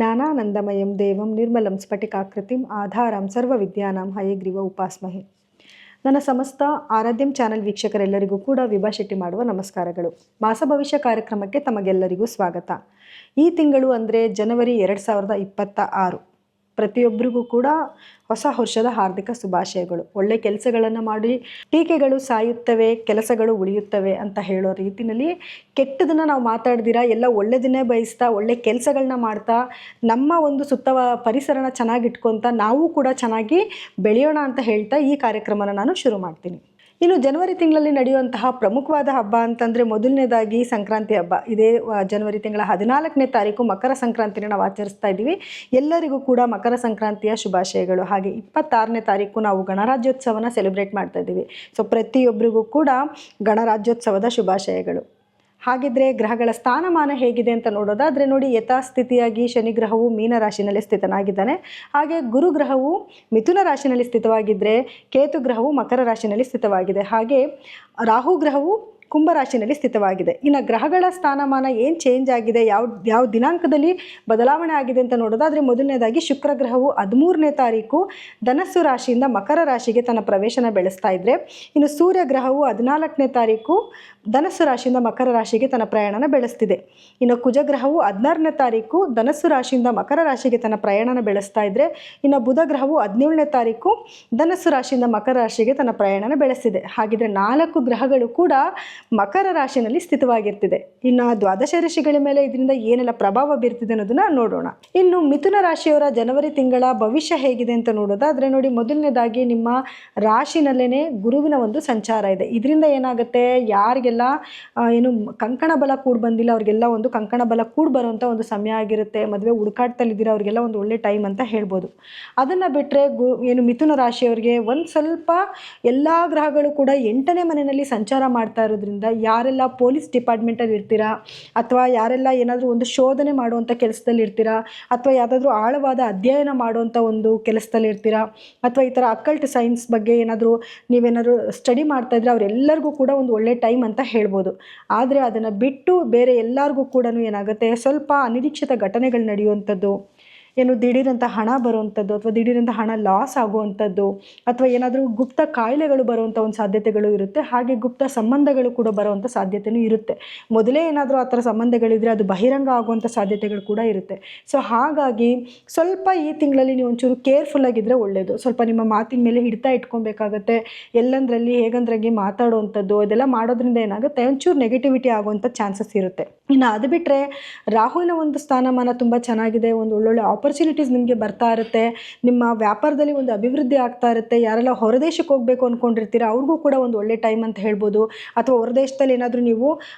ಜ್ಞಾನಾನಂದಮಯಂ ದೇವಂ ನಿರ್ಮಲಂ ಸ್ಫಟಿಕಾಕೃತಿಂ ಆಧಾರಂ ಸರ್ವವಿದ್ಯಾನಾಂ ಹಯಗ್ರೀವ ಉಪಾಸ್ಮಹೆ. ನನ್ನ ಸಮಸ್ತ ಆರಾಧ್ಯಂ ಚಾನಲ್ ವೀಕ್ಷಕರೆಲ್ಲರಿಗೂ ಕೂಡ ವಿಭಾ ಶೆಟ್ಟಿ ಮಾಡುವ ನಮಸ್ಕಾರಗಳು. ಮಾಸ ಭವಿಷ್ಯ ಕಾರ್ಯಕ್ರಮಕ್ಕೆ ತಮಗೆಲ್ಲರಿಗೂ ಸ್ವಾಗತ. ಈ ತಿಂಗಳು ಅಂದರೆ ಜನವರಿ 2026. ಪ್ರತಿಯೊಬ್ಬರಿಗೂ ಕೂಡ ಹೊಸ ವರ್ಷದ ಹಾರ್ದಿಕ ಶುಭಾಶಯಗಳು. ಒಳ್ಳೆ ಕೆಲಸಗಳನ್ನು ಮಾಡಿ ಟೀಕೆಗಳು ಸಾಯುತ್ತವೆ, ಕೆಲಸಗಳು ಉಳಿಯುತ್ತವೆ ಅಂತ ಹೇಳೋ ರೀತಿಯಲ್ಲಿ ಕೆಟ್ಟದನ್ನು ನಾವು ಮಾತಾಡ್ದಿರಾ ಎಲ್ಲ ಒಳ್ಳೆದನ್ನೇ ಬಯಸ್ತಾ ಒಳ್ಳೆ ಕೆಲಸಗಳನ್ನ ಮಾಡ್ತಾ ನಮ್ಮ ಒಂದು ಸುತ್ತ ಪರಿಸರನ ಚೆನ್ನಾಗಿಟ್ಕೊತ ನಾವು ಕೂಡ ಚೆನ್ನಾಗಿ ಬೆಳೆಯೋಣ ಅಂತ ಹೇಳ್ತಾ ಈ ಕಾರ್ಯಕ್ರಮನ ನಾನು ಶುರು ಮಾಡ್ತೀನಿ. ಇನ್ನು ಜನವರಿ ತಿಂಗಳಲ್ಲಿ ನಡೆಯುವಂತಹ ಪ್ರಮುಖವಾದ ಹಬ್ಬ ಅಂತಂದರೆ ಮೊದಲನೇದಾಗಿ ಸಂಕ್ರಾಂತಿ ಹಬ್ಬ. ಇದೇ ಜನವರಿ ತಿಂಗಳ 14ನೇ ತಾರೀಕು ಮಕರ ಸಂಕ್ರಾಂತಿನ ನಾವು ಆಚರಿಸ್ತಾ ಇದ್ದೀವಿ. ಎಲ್ಲರಿಗೂ ಕೂಡ ಮಕರ ಸಂಕ್ರಾಂತಿಯ ಶುಭಾಶಯಗಳು. ಹಾಗೆ 26ನೇ ತಾರೀಕು ನಾವು ಗಣರಾಜ್ಯೋತ್ಸವನ ಸೆಲೆಬ್ರೇಟ್ ಮಾಡ್ತಾ ಇದ್ದೀವಿ. ಸೊ ಪ್ರತಿಯೊಬ್ಬರಿಗೂ ಕೂಡ ಗಣರಾಜ್ಯೋತ್ಸವದ ಶುಭಾಶಯಗಳು. ಹಾಗಿದ್ರೆ ಗ್ರಹಗಳ ಸ್ಥಾನಮಾನ ಹೇಗಿದೆ ಅಂತ ನೋಡೋದಾದರೆ ನೋಡಿ, ಯಥಾಸ್ಥಿತಿಯಾಗಿ ಶನಿ ಗ್ರಹವು ಮೀನ ರಾಶಿನಲ್ಲಿ ಸ್ಥಿತನಾಗಿದ್ದಾನೆ. ಹಾಗೆ ಗುರು ಗ್ರಹವು ಮಿಥುನ ರಾಶಿನಲ್ಲಿ ಸ್ಥಿತವಾಗಿದ್ದರೆ ಕೇತು ಗ್ರಹವು ಮಕರ ರಾಶಿನಲ್ಲಿ ಸ್ಥಿತವಾಗಿದೆ. ಹಾಗೆ ರಾಹು ಗ್ರಹವು ಕುಂಭರಾಶಿನಲ್ಲಿ ಸ್ಥಿತವಾಗಿದೆ. ಇನ್ನು ಗ್ರಹಗಳ ಸ್ಥಾನಮಾನ ಏನು ಚೇಂಜ್ ಆಗಿದೆ, ಯಾವ ದಿನಾಂಕದಲ್ಲಿ ಬದಲಾವಣೆ ಆಗಿದೆ ಅಂತ ನೋಡೋದಾದರೆ ಮೊದಲನೇದಾಗಿ ಶುಕ್ರ ಗ್ರಹವು 13ನೇ ತಾರೀಕು ಧನಸ್ಸು ರಾಶಿಯಿಂದ ಮಕರ ರಾಶಿಗೆ ತನ್ನ ಪ್ರವೇಶನ ಬೆಳೆಸ್ತಾ ಇದ್ದರೆ, ಇನ್ನು ಸೂರ್ಯ ಗ್ರಹವು 14ನೇ ತಾರೀಕು ಧನಸ್ಸು ರಾಶಿಯಿಂದ ಮಕರ ರಾಶಿಗೆ ತನ್ನ ಪ್ರಯಾಣನ ಬೆಳೆಸ್ತಿದೆ. ಇನ್ನು ಕುಜಗ್ರಹವು 16ನೇ ತಾರೀಕು ಧನಸ್ಸು ರಾಶಿಯಿಂದ ಮಕರ ರಾಶಿಗೆ ತನ್ನ ಪ್ರಯಾಣನ ಬೆಳೆಸ್ತಾ ಇದ್ದರೆ, ಇನ್ನು ಬುಧ ಗ್ರಹವು 17ನೇ ತಾರೀಕು ಧನಸ್ಸು ರಾಶಿಯಿಂದ ಮಕರ ರಾಶಿಗೆ ತನ್ನ ಪ್ರಯಾಣನ ಬೆಳೆಸ್ತಿದೆ. ಹಾಗಿದ್ರೆ 4 ಗ್ರಹಗಳು ಕೂಡ ಮಕರ ರಾಶಿನಲ್ಲಿ ಸ್ಥಿತವಾಗಿರ್ತಿದೆ. ಇನ್ನು ದ್ವಾದಶ ರಾಶಿಗಳ ಮೇಲೆ ಇದರಿಂದ ಏನೆಲ್ಲ ಪ್ರಭಾವ ಬೀರ್ತಿದೆ ಅನ್ನೋದನ್ನ ನೋಡೋಣ. ಇನ್ನು ಮಿಥುನ ರಾಶಿಯವರ ಜನವರಿ ತಿಂಗಳ ಭವಿಷ್ಯ ಹೇಗಿದೆ ಅಂತ ನೋಡೋದಾದ್ರೆ ನೋಡಿ, ಮೊದಲನೇದಾಗಿ ನಿಮ್ಮ ರಾಶಿನಲ್ಲೇನೆ ಗುರುವಿನ ಒಂದು ಸಂಚಾರ ಇದೆ. ಇದರಿಂದ ಏನಾಗುತ್ತೆ, ಯಾರಿಗೆಲ್ಲ ಏನು ಕಂಕಣ ಬಲ ಕೂಡ ಬಂದಿಲ್ಲ ಅವ್ರಿಗೆಲ್ಲ ಒಂದು ಕಂಕಣ ಬಲ ಕೂಡ ಬರುವಂಥ ಒಂದು ಸಮಯ ಆಗಿರುತ್ತೆ. ಮದುವೆ ಹುಡುಕಾಟದಲ್ಲಿದ್ದೀರಾ ಅವ್ರಿಗೆಲ್ಲ ಒಂದು ಒಳ್ಳೆ ಟೈಮ್ ಅಂತ ಹೇಳ್ಬೋದು. ಅದನ್ನು ಬಿಟ್ಟರೆ ಏನು ಮಿಥುನ ರಾಶಿಯವರಿಗೆ ಒಂದು ಸ್ವಲ್ಪ ಎಲ್ಲ ಗ್ರಹಗಳು ಕೂಡ 8ನೇ ಮನೆಯಲ್ಲಿ ಸಂಚಾರ ಮಾಡ್ತಾ ಇರೋದ್ರಿಂದ ಯಾರೆಲ್ಲ ಪೊಲೀಸ್ ಡಿಪಾರ್ಟ್ಮೆಂಟಲ್ಲಿ ಇರ್ತೀರಾ, ಅಥವಾ ಯಾರೆಲ್ಲ ಏನಾದರೂ ಒಂದು ಶೋಧನೆ ಮಾಡುವಂಥ ಕೆಲಸದಲ್ಲಿ ಇರ್ತೀರಾ, ಅಥವಾ ಯಾವುದಾದ್ರೂ ಆಳವಾದ ಅಧ್ಯಯನ ಮಾಡುವಂಥ ಒಂದು ಕೆಲಸದಲ್ಲಿ ಇರ್ತೀರಾ, ಅಥವಾ ಈ ಥರ ಅಕಲ್ಟ್ ಸೈನ್ಸ್ ಬಗ್ಗೆ ನೀವೇನಾದರೂ ಸ್ಟಡಿ ಮಾಡ್ತಾ ಇದ್ರೆ ಅವರೆಲ್ಲರಿಗೂ ಕೂಡ ಒಂದು ಒಳ್ಳೆ ಟೈಮ್ ಅಂತ ಹೇಳ್ಬೋದು. ಆದರೆ ಅದನ್ನು ಬಿಟ್ಟು ಬೇರೆ ಎಲ್ಲರಿಗೂ ಕೂಡ ಏನಾಗುತ್ತೆ, ಸ್ವಲ್ಪ ಅನಿರೀಕ್ಷಿತ ಘಟನೆಗಳು ನಡೆಯುವಂಥದ್ದು, ಏನು ದಿಢೀರಂಥ ಹಣ ಬರುವಂಥದ್ದು, ಅಥವಾ ದಿಢೀರಂಥ ಹಣ ಲಾಸ್ ಆಗುವಂಥದ್ದು, ಅಥವಾ ಏನಾದರೂ ಗುಪ್ತ ಕಾಯಿಲೆಗಳು ಬರುವಂಥ ಒಂದು ಸಾಧ್ಯತೆಗಳು ಇರುತ್ತೆ. ಹಾಗೆ ಗುಪ್ತ ಸಂಬಂಧಗಳು ಕೂಡ ಬರುವಂಥ ಸಾಧ್ಯತೆಯೂ ಇರುತ್ತೆ. ಮೊದಲೇ ಏನಾದರೂ ಆ ಥರ ಸಂಬಂಧಗಳಿದ್ದರೆ ಅದು ಬಹಿರಂಗ ಆಗುವಂಥ ಸಾಧ್ಯತೆಗಳು ಕೂಡ ಇರುತ್ತೆ. ಸೊ ಹಾಗಾಗಿ ಸ್ವಲ್ಪ ಈ ತಿಂಗಳಲ್ಲಿ ನೀವು ಒಂಚೂರು ಕೇರ್ಫುಲ್ಲಾಗಿದ್ದರೆ ಒಳ್ಳೆಯದು. ಸ್ವಲ್ಪ ನಿಮ್ಮ ಮಾತಿನ ಮೇಲೆ ಹಿಡಿತಾ ಇಟ್ಕೊಬೇಕಾಗತ್ತೆ. ಎಲ್ಲಂದ್ರಲ್ಲಿ ಹೇಗಂದ್ರಾಗಿ ಮಾತಾಡುವಂಥದ್ದು ಅದೆಲ್ಲ ಮಾಡೋದ್ರಿಂದ ಏನಾಗುತ್ತೆ, ಒಂಚೂರು ನೆಗೆಟಿವಿಟಿ ಆಗುವಂಥ ಚಾನ್ಸಸ್ ಇರುತ್ತೆ. ಇನ್ನು ಅದು ಬಿಟ್ಟರೆ ರಾಹುವಿನ ಒಂದು ಸ್ಥಾನಮಾನ ತುಂಬ ಚೆನ್ನಾಗಿದೆ. ಒಂದು ಒಳ್ಳೊಳ್ಳೆ ಆಪರ್ಚುನಿಟೀಸ್ ನಿಮಗೆ ಬರ್ತಾ ಇರುತ್ತೆ. ನಿಮ್ಮ ವ್ಯಾಪಾರದಲ್ಲಿ ಒಂದು ಅಭಿವೃದ್ಧಿ ಆಗ್ತಾ ಇರುತ್ತೆ. ಯಾರೆಲ್ಲ ಹೊರದೇಶಕ್ಕೆ ಹೋಗಬೇಕು ಅಂದ್ಕೊಂಡಿರ್ತೀರ ಅವ್ರಿಗೂ ಕೂಡ ಒಂದು ಒಳ್ಳೆ ಟೈಮ್ ಅಂತ ಹೇಳ್ಬೋದು. ಅಥವಾ ಹೊರದೇಶದಲ್ಲಿ ಏನಾದರೂ ನೀವು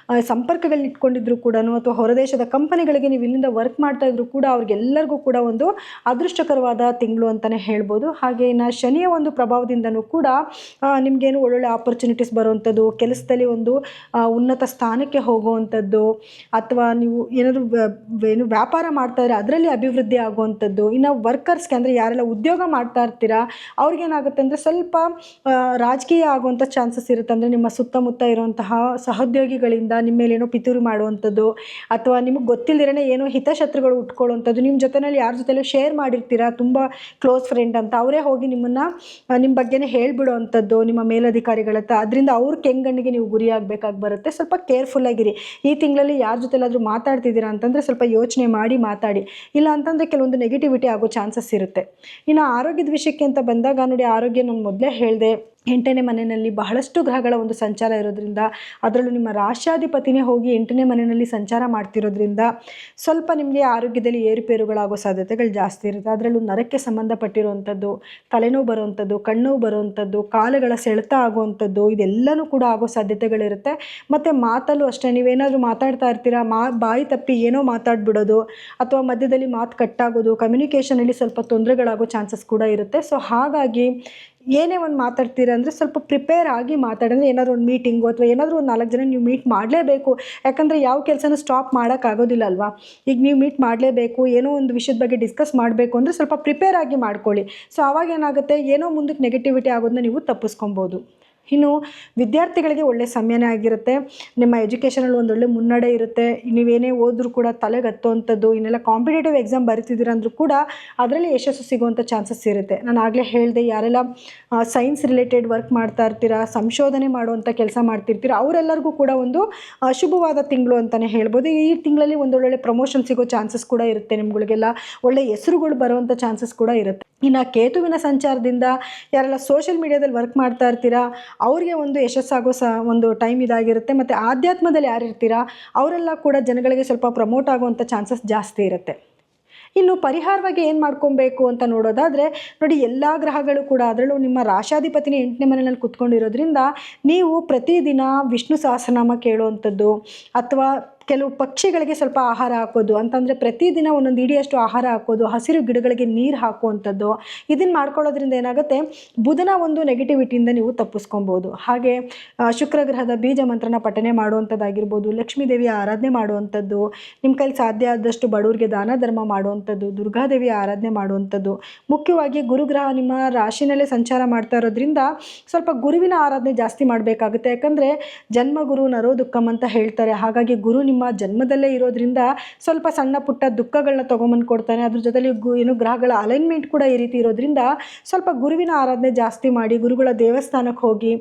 ಸಂಪರ್ಕಗಳನ್ನ ಇಟ್ಕೊಂಡಿದ್ರು ಕೂಡ, ಅಥವಾ ಹೊರದೇಶದ ಕಂಪನಿಗಳಿಗೆ ನೀವು ಇಲ್ಲಿಂದ ವರ್ಕ್ ಮಾಡ್ತಾ ಇದ್ರು ಕೂಡ ಅವ್ರಿಗೆಲ್ಲರಿಗೂ ಕೂಡ ಒಂದು ಅದೃಷ್ಟಕರವಾದ ತಿಂಗಳು ಅಂತಲೇ ಹೇಳ್ಬೋದು. ಹಾಗೆ ಇನ್ನು ಶನಿಯ ಒಂದು ಪ್ರಭಾವದಿಂದನೂ ಕೂಡ ನಿಮಗೇನು ಒಳ್ಳೊಳ್ಳೆ ಆಪರ್ಚುನಿಟೀಸ್ ಬರುವಂಥದ್ದು, ಕೆಲಸದಲ್ಲಿ ಒಂದು ಉನ್ನತ ಸ್ಥಾನಕ್ಕೆ ಹೋಗುವಂಥದ್ದು, ಅಥವಾ ನೀವು ಏನಾದರೂ ವ್ಯಾಪಾರ ಮಾಡ್ತಾ ಇದ್ರೆ ಅದರಲ್ಲಿ ಅಭಿವೃದ್ಧಿ ಆಗುವಂಥದ್ದು. ಇನ್ನು ವರ್ಕರ್ಸ್ಗೆ ಅಂದರೆ ಯಾರೆಲ್ಲ ಉದ್ಯೋಗ ಮಾಡ್ತಾ ಇರ್ತೀರಾ ಅವ್ರಿಗೇನಾಗುತ್ತೆ ಅಂದರೆ ಸ್ವಲ್ಪ ರಾಜಕೀಯ ಆಗುವಂಥ ಚಾನ್ಸಸ್ ಇರುತ್ತೆ. ಅಂದರೆ ನಿಮ್ಮ ಸುತ್ತಮುತ್ತ ಇರುವಂತಹ ಸಹೋದ್ಯೋಗಿಗಳಿಂದ ನಿಮ್ಮ ಮೇಲೆ ಏನೋ ಪಿತೂರಿ ಮಾಡುವಂಥದ್ದು, ಅಥವಾ ನಿಮಗೆ ಗೊತ್ತಿಲ್ಲದಿರೇ ಏನೋ ಹಿತಶತ್ರುಗಳು ಉಟ್ಕೊಳ್ಳುವಂಥದ್ದು, ನಿಮ್ಮ ಜೊತೆಯಲ್ಲಿ ಯಾರ ಜೊತೆಲೂ ಶೇರ್ ಮಾಡಿರ್ತೀರಾ ತುಂಬ ಕ್ಲೋಸ್ ಫ್ರೆಂಡ್ ಅಂತ, ಅವರೇ ಹೋಗಿ ನಿಮ್ಮ ಬಗ್ಗೆನೇ ಹೇಳ್ಬಿಡೋವಂಥದ್ದು ನಿಮ್ಮ ಮೇಲಧಿಕಾರಿಗಳ ಹತ್ರ. ಅದರಿಂದ ಅವ್ರ ಕೆಂಗಣ್ಣಿಗೆ ನೀವು ಗುರಿಯಾಗಬೇಕಾಗಿ ಬರುತ್ತೆ. ಸ್ವಲ್ಪ ಕೇರ್ಫುಲ್ಲಾಗಿರಿ. ಈ ತಿಂಗಳಲ್ಲಿ ಯಾರ ಜೊತೆಲಾದರೂ ಮಾತಾಡ್ತಿದ್ದೀರಾ ಅಂತಂದರೆ ಸ್ವಲ್ಪ ಯೋಚನೆ ಮಾಡಿ ಮಾತಾಡಿ. ಇಲ್ಲ ಅಂತಂದರೆ ಕೆಲವೊಂದು ನೆಗೆಟಿವಿಟಿ ಆಗೋ ಚಾನ್ಸಸ್ ಇರುತ್ತೆ. ಇನ್ನು ಆರೋಗ್ಯದ ವಿಷಯಕ್ಕೆ ಅಂತ ಬಂದಾಗ ನೋಡಿ, ಆರೋಗ್ಯ ನಾನು ಮೊದಲೇ ಹೇಳಿದೆ, 8ನೇ ಮನೆಯಲ್ಲಿ ಬಹಳಷ್ಟು ಗ್ರಹಗಳ ಒಂದು ಸಂಚಾರ ಇರೋದ್ರಿಂದ, ಅದರಲ್ಲೂ ನಿಮ್ಮ ರಾಶ್ಯಾಧಿಪತಿನೇ ಹೋಗಿ 8ನೇ ಮನೆಯಲ್ಲಿ ಸಂಚಾರ ಮಾಡ್ತಿರೋದ್ರಿಂದ ಸ್ವಲ್ಪ ನಿಮಗೆ ಆರೋಗ್ಯದಲ್ಲಿ ಏರುಪೇರುಗಳಾಗೋ ಸಾಧ್ಯತೆಗಳು ಜಾಸ್ತಿ ಇರುತ್ತೆ. ಅದರಲ್ಲೂ ನರಕ್ಕೆ ಸಂಬಂಧಪಟ್ಟಿರುವಂಥದ್ದು, ತಲೆನೋವು ಬರುವಂಥದ್ದು, ಕಣ್ಣು ಬರುವಂಥದ್ದು, ಕಾಲುಗಳ ಸೆಳೆತ ಆಗುವಂಥದ್ದು, ಇದೆಲ್ಲನೂ ಕೂಡ ಆಗೋ ಸಾಧ್ಯತೆಗಳಿರುತ್ತೆ. ಮತ್ತು ಮಾತಲ್ಲೂ ಅಷ್ಟೇ, ನೀವೇನಾದರೂ ಮಾತಾಡ್ತಾ ಇರ್ತೀರಾ, ಬಾಯಿ ತಪ್ಪಿ ಏನೋ ಮಾತಾಡ್ಬಿಡೋದು, ಅಥವಾ ಮಧ್ಯದಲ್ಲಿ ಮಾತು ಕಟ್ಟಾಗೋದು, ಕಮ್ಯುನಿಕೇಷನಲ್ಲಿ ಸ್ವಲ್ಪ ತೊಂದರೆಗಳಾಗೋ ಚಾನ್ಸಸ್ ಕೂಡ ಇರುತ್ತೆ. ಸೊ ಹಾಗಾಗಿ ಏನೇ ಒಂದು ಮಾತಾಡ್ತೀರ ಅಂದರೆ ಸ್ವಲ್ಪ ಪ್ರಿಪೇರ್ ಆಗಿ ಮಾತಾಡಿದ್ರೆ, ಏನಾದರೂ ಒಂದು ಮೀಟಿಂಗು ಅಥವಾ ಏನಾದರೂ ಒಂದು 4 ಜನ ನೀವು ಮೀಟ್ ಮಾಡಲೇಬೇಕು. ಯಾಕಂದರೆ ಯಾವ ಕೆಲಸನೂ ಸ್ಟಾಪ್ ಮಾಡೋಕ್ಕಾಗೋದಿಲ್ಲ ಅಲ್ವಾ. ಈಗ ನೀವು ಮೀಟ್ ಮಾಡಲೇಬೇಕು, ಏನೋ ಒಂದು ವಿಷಯದ ಬಗ್ಗೆ ಡಿಸ್ಕಸ್ ಮಾಡಬೇಕು ಅಂದರೆ ಸ್ವಲ್ಪ ಪ್ರಿಪೇರ್ ಆಗಿ ಮಾಡ್ಕೊಳ್ಳಿ. ಸೊ ಆವಾಗ ಏನಾಗುತ್ತೆ, ಏನೋ ಮುಂದಕ್ಕೆ ನೆಗೆಟಿವಿಟಿ ಆಗೋದನ್ನ ನೀವು ತಪ್ಪಿಸ್ಕೊಬೋದು. ಇನ್ನು ವಿದ್ಯಾರ್ಥಿಗಳಿಗೆ ಒಳ್ಳೆಯ ಸಮಯನೇ ಆಗಿರುತ್ತೆ. ನಿಮ್ಮ ಎಜುಕೇಷನಲ್ಲಿ ಒಂದೊಳ್ಳೆ ಮುನ್ನಡೆ ಇರುತ್ತೆ. ನೀವೇನೇ ಓದಿದ್ರೂ ಕೂಡ ತಲೆಗೆ ಹತ್ತುವಂಥದ್ದು, ಇನ್ನೆಲ್ಲ ಕಾಂಪಿಟೇಟಿವ್ ಎಕ್ಸಾಮ್ ಬರಿತಿದ್ದೀರ ಅಂದರೂ ಕೂಡ ಅದರಲ್ಲಿ ಯಶಸ್ಸು ಸಿಗುವಂಥ ಚಾನ್ಸಸ್ ಇರುತ್ತೆ. ನಾನು ಆಗಲೇ ಹೇಳಿದೆ, ಯಾರೆಲ್ಲ ಸೈನ್ಸ್ ರಿಲೇಟೆಡ್ ವರ್ಕ್ ಮಾಡ್ತಾ ಇರ್ತೀರಾ, ಸಂಶೋಧನೆ ಮಾಡುವಂಥ ಕೆಲಸ ಮಾಡ್ತಿರ್ತೀರ, ಅವರೆಲ್ಲರಿಗೂ ಕೂಡ ಒಂದು ಶುಭವಾದ ತಿಂಗಳು ಅಂತಲೇ ಹೇಳ್ಬೋದು. ಈ ತಿಂಗಳಲ್ಲಿ ಒಂದೊಳ್ಳೆ ಪ್ರಮೋಷನ್ ಸಿಗೋ ಚಾನ್ಸಸ್ ಕೂಡ ಇರುತ್ತೆ. ನಿಮ್ಗಳಿಗೆಲ್ಲ ಒಳ್ಳೆ ಹೆಸರುಗಳು ಬರುವಂಥ ಚಾನ್ಸಸ್ ಕೂಡ ಇರುತ್ತೆ. ಇನ್ನು ಕೇತುವಿನ ಸಂಚಾರದಿಂದ ಯಾರೆಲ್ಲ ಸೋಷಿಯಲ್ ಮೀಡಿಯಾದಲ್ಲಿ ವರ್ಕ್ ಮಾಡ್ತಾ ಇರ್ತೀರಾ ಅವರಿಗೆ ಒಂದು ಯಶಸ್ಸಾಗೋ ಒಂದು ಟೈಮ್ ಇದಾಗಿರುತ್ತೆ. ಮತ್ತು ಆಧ್ಯಾತ್ಮದಲ್ಲಿ ಯಾರಿರ್ತೀರಾ ಅವರೆಲ್ಲ ಕೂಡ ಜನಗಳಿಗೆ ಸ್ವಲ್ಪ ಪ್ರಮೋಟ್ ಆಗುವಂಥ ಚಾನ್ಸಸ್ ಜಾಸ್ತಿ ಇರುತ್ತೆ. ಇನ್ನು ಪರಿಹಾರವಾಗಿ ಏನು ಮಾಡ್ಕೊಬೇಕು ಅಂತ ನೋಡೋದಾದರೆ ನೋಡಿ, ಎಲ್ಲ ಗ್ರಹಗಳು ಕೂಡ ಅದರಲ್ಲೂ ನಿಮ್ಮ ರಾಶಾಧಿಪತಿನೇ 8ನೇ ಮನೆಯಲ್ಲಿ ಕೂತ್ಕೊಂಡಿರೋದ್ರಿಂದ ನೀವು ಪ್ರತಿದಿನ ವಿಷ್ಣು ಸಹಸ್ರನಾಮ ಕೇಳುವಂಥದ್ದು ಅಥವಾ ಕೆಲವು ಪಕ್ಷಿಗಳಿಗೆ ಸ್ವಲ್ಪ ಆಹಾರ ಹಾಕೋದು ಅಂತಂದರೆ ಪ್ರತಿದಿನ ಒಂದೊಂದು ಇಡಿಯಷ್ಟು ಆಹಾರ ಹಾಕೋದು, ಹಸಿರು ಗಿಡಗಳಿಗೆ ನೀರು ಹಾಕುವಂಥದ್ದು, ಇದನ್ನು ಮಾಡ್ಕೊಳ್ಳೋದ್ರಿಂದ ಏನಾಗುತ್ತೆ, ಬುಧನ ಒಂದು ನೆಗೆಟಿವಿಟಿಯಿಂದ ನೀವು ತಪ್ಪಿಸ್ಕೊಬೋದು. ಹಾಗೆ ಶುಕ್ರ ಗ್ರಹದ ಬೀಜ ಮಂತ್ರನ ಪಠನೆ ಮಾಡುವಂಥದ್ದಾಗಿರ್ಬೋದು, ಲಕ್ಷ್ಮೀ ದೇವಿಯ ಆರಾಧನೆ ಮಾಡುವಂಥದ್ದು, ನಿಮ್ಮ ಕೈಲಿ ಸಾಧ್ಯ ಆದಷ್ಟು ಬಡವರಿಗೆ ದಾನ ಧರ್ಮ ಮಾಡುವಂಥದ್ದು, ದುರ್ಗಾದೇವಿಯ ಆರಾಧನೆ ಮಾಡುವಂಥದ್ದು. ಮುಖ್ಯವಾಗಿ ಗುರುಗ್ರಹ ನಿಮ್ಮ ರಾಶಿನಲ್ಲೇ ಸಂಚಾರ ಮಾಡ್ತಾ ಇರೋದ್ರಿಂದ ಸ್ವಲ್ಪ ಗುರುವಿನ ಆರಾಧನೆ ಜಾಸ್ತಿ ಮಾಡಬೇಕಾಗುತ್ತೆ. ಯಾಕಂದರೆ ಜನ್ಮಗುರು ನರೋ ದುಃಖಂ ಅಂತ ಹೇಳ್ತಾರೆ. ಹಾಗಾಗಿ ಗುರು ನಿಮ್ಮ ಜನ್ಮದಲ್ಲೇ ಇರೋದ್ರಿಂದ ಸ್ವಲ್ಪ ಸಣ್ಣ ಪುಟ್ಟ ದುಃಖಗಳನ್ನ ತೊಗೊಂಬಂದು ಕೊಡ್ತಾನೆ. ಅದ್ರ ಜೊತೆಲಿ ಏನು ಗ್ರಹಗಳ ಅಲೈನ್ಮೆಂಟ್ ಕೂಡ ಈ ರೀತಿ ಇರೋದ್ರಿಂದ ಸ್ವಲ್ಪ ಗುರುವಿನ ಆರಾಧನೆ ಜಾಸ್ತಿ ಮಾಡಿ, ಗುರುಗಳ ದೇವಸ್ಥಾನಕ್ಕೆ ಹೋಗಿ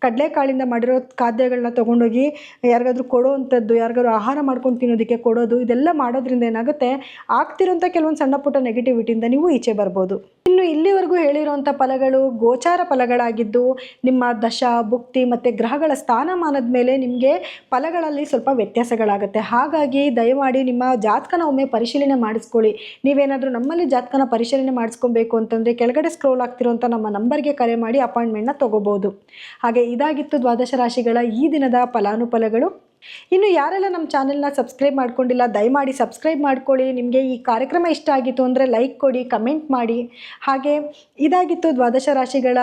ಕಡಲೆಕಾಳಿಂದ ಮಾಡಿರೋ ಖಾದ್ಯಗಳನ್ನ ತೊಗೊಂಡೋಗಿ ಯಾರಿಗಾದ್ರೂ ಕೊಡೋವಂಥದ್ದು, ಯಾರಿಗಾದ್ರೂ ಆಹಾರ ಮಾಡ್ಕೊಂಡು ತಿನ್ನೋದಕ್ಕೆ ಕೊಡೋದು, ಇದೆಲ್ಲ ಮಾಡೋದ್ರಿಂದ ಏನಾಗುತ್ತೆ, ಆಗ್ತಿರೋಂಥ ಕೆಲವೊಂದು ಸಣ್ಣ ಪುಟ್ಟ ನೆಗೆಟಿವಿಟಿಯಿಂದ ನೀವು ಈಚೆ ಬರ್ಬೋದು. ಇನ್ನು ಇಲ್ಲಿವರೆಗೂ ಹೇಳಿರೋಂಥ ಫಲಗಳು ಗೋಚಾರ ಫಲಗಳಾಗಿದ್ದು, ನಿಮ್ಮ ದಶ ಭುಕ್ತಿ ಮತ್ತು ಗ್ರಹಗಳ ಸ್ಥಾನಮಾನದ ಮೇಲೆ ನಿಮಗೆ ಫಲಗಳಲ್ಲಿ ಸ್ವಲ್ಪ ವ್ಯತ್ಯಾಸಗಳಾಗುತ್ತೆ. ಹಾಗಾಗಿ ದಯಮಾಡಿ ನಿಮ್ಮ ಜಾತಕನ ಒಮ್ಮೆ ಪರಿಶೀಲನೆ ಮಾಡಿಸ್ಕೊಳ್ಳಿ. ನೀವೇನಾದರೂ ನಮ್ಮಲ್ಲಿ ಜಾತಕನ ಪರಿಶೀಲನೆ ಮಾಡಿಸ್ಕೊಬೇಕು ಅಂತಂದರೆ ಕೆಳಗಡೆ ಸ್ಕ್ರೋಲ್ ಆಗ್ತಿರೋಂಥ ನಮ್ಮ ನಂಬರ್ಗೆ ಕರೆ ಮಾಡಿ ಅಪಾಯಿಂಟ್ಮೆಂಟ್ನ ತೊಗೋಬೋದು. ಹಾಗೆ ಇದಾಗಿತ್ತು ದ್ವಾದಶ ರಾಶಿಗಳ ಈ ದಿನದ ಫಲಾನುಫಲಗಳು. ಇನ್ನು ಯಾರೆಲ್ಲ ನಮ್ಮ ಚಾನೆಲ್ನ ಸಬ್ಸ್ಕ್ರೈಬ್ ಮಾಡ್ಕೊಂಡಿಲ್ಲ ದಯಮಾಡಿ ಸಬ್ಸ್ಕ್ರೈಬ್ ಮಾಡ್ಕೊಳ್ಳಿ. ನಿಮಗೆ ಈ ಕಾರ್ಯಕ್ರಮ ಇಷ್ಟ ಆಗಿತ್ತು ಅಂದರೆ ಲೈಕ್ ಕೊಡಿ, ಕಮೆಂಟ್ ಮಾಡಿ. ಹಾಗೆ ಇದಾಗಿತ್ತು ದ್ವಾದಶ ರಾಶಿಗಳ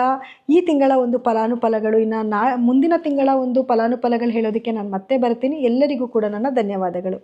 ಈ ತಿಂಗಳ ಒಂದು ಫಲಾನುಫಲಗಳು. ಇನ್ನು ಮುಂದಿನ ತಿಂಗಳ ಒಂದು ಫಲಾನುಫಲಗಳು ಹೇಳೋದಕ್ಕೆ ನಾನು ಮತ್ತೆ ಬರ್ತೀನಿ. ಎಲ್ಲರಿಗೂ ಕೂಡ ನನ್ನ ಧನ್ಯವಾದಗಳು.